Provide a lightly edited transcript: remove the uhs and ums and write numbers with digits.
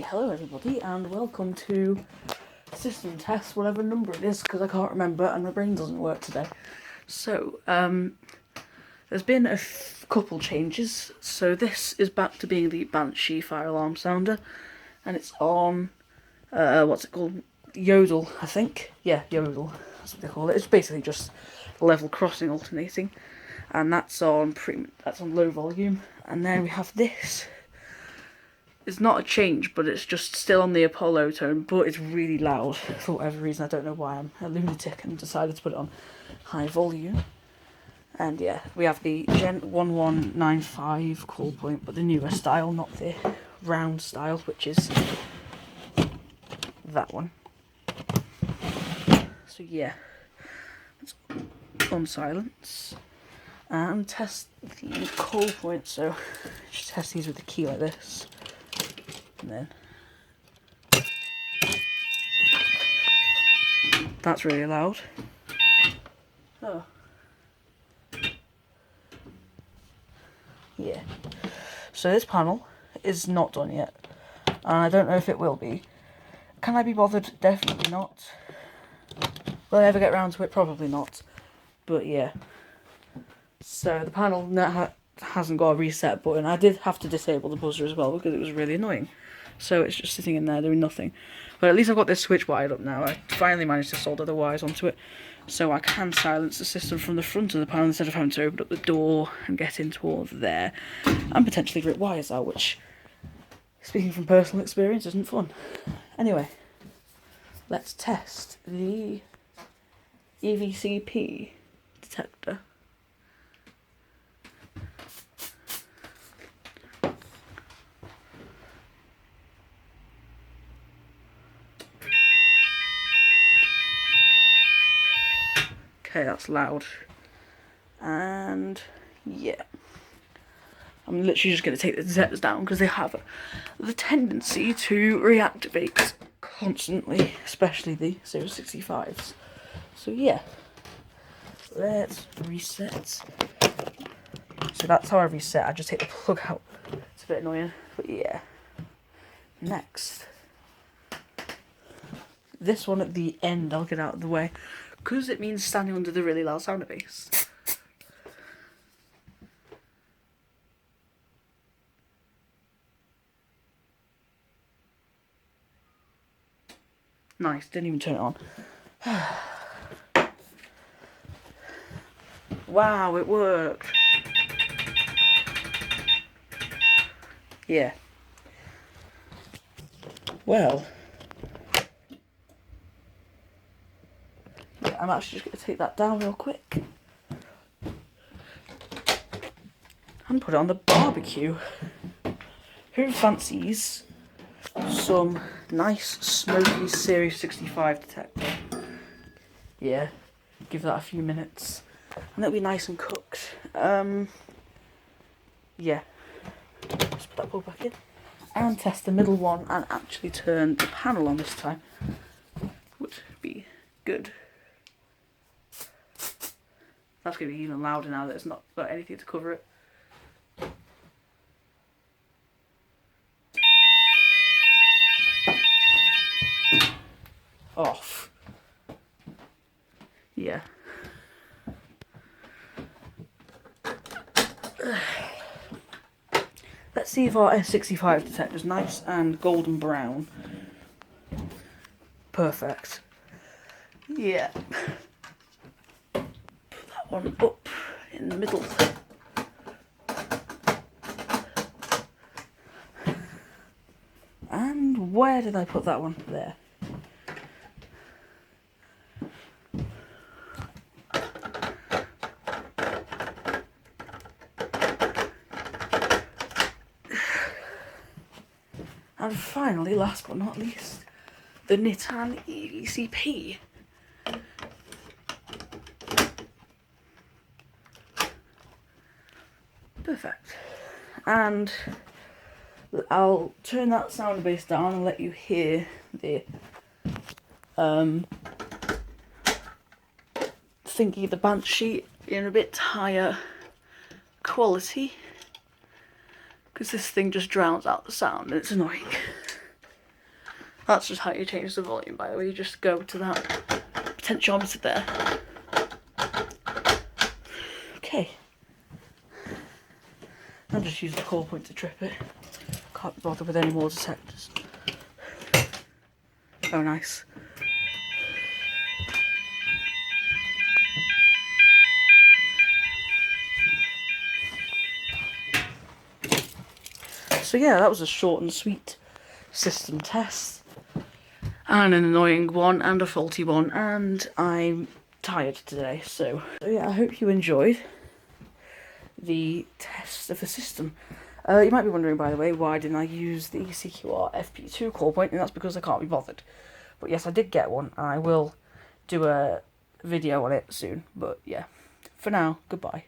hello everybody and welcome to system test, whatever number it is, because I can't remember and my brain doesn't work today. So, there's been a couple changes. So this is back to being the Banshee fire alarm sounder, and it's on, what's it called? Yodel, I think. Yeah, Yodel, that's what they call it. It's basically just level crossing alternating, and that's on low volume. And then we have this. It's not a change, but it's just still on the Apollo tone, but it's really loud for whatever reason. I don't know why. I'm a lunatic and decided to put it on high volume. And yeah, we have the Gen 1195 call point, but the newer style, not the round style, which is that one. So yeah, let's on silence and test the call point. So just test these with the key like this. And then that's really loud. Oh. Yeah. So this panel is not done yet. And I don't know if it will be. Can I be bothered? Definitely not. Will I ever get round to it? Probably not. But yeah. So the panel hasn't got a reset button. I did have to disable the buzzer as well because it was really annoying. So it's just sitting in there doing nothing. But at least I've got this switch wired up now. I finally managed to solder the wires onto it, so I can silence the system from the front of the panel instead of having to open up the door and get in towards there and potentially rip wires out, which, speaking from personal experience, isn't fun. Anyway, let's test the EVCP detector. Okay, that's loud. And yeah, I'm literally just going to take the detectors down because they have the tendency to reactivate constantly, especially the 065s. So yeah, let's reset. So that's how I reset. I just take the plug out. It's a bit annoying, but yeah. Next, this one at the end I'll get out of the way because it means standing under the really loud sounder bass. Nice, didn't even turn it on. Wow, it worked. Yeah. Well, yeah, I'm actually just going to take that down real quick and put it on the barbecue. Who fancies some nice smoky Series 65 detector? Yeah, give that a few minutes and it'll be nice and cooked. Yeah, just put that plug back in and test the middle one and actually turn the panel on this time. Would be good. That's going to be even louder now that it's not got anything to cover it. Off. Yeah. Let's see if our S65 detector is nice and golden brown. Perfect. Yeah. Put that one up in the middle. And where did I put that one? There. And finally, last but not least, the Nitan EVCP. Perfect. And I'll turn that sound bass down and let you hear the thingy, the Banshee in a bit higher quality, because this thing just drowns out the sound and it's annoying. That's just how you change the volume, by the way. You just go to that potentiometer there. Okay. I'll just use the core point to trip it. Can't be bothered with any more detectors. Oh, nice. So yeah, that was a short and sweet system test. And an annoying one and a faulty one, and I'm tired today, so yeah, I hope you enjoyed the test of the system. You might be wondering, by the way, why didn't I use the CQR FP2 core point, and that's because I can't be bothered. But yes, I did get one, and I will do a video on it soon. But yeah, for now, goodbye.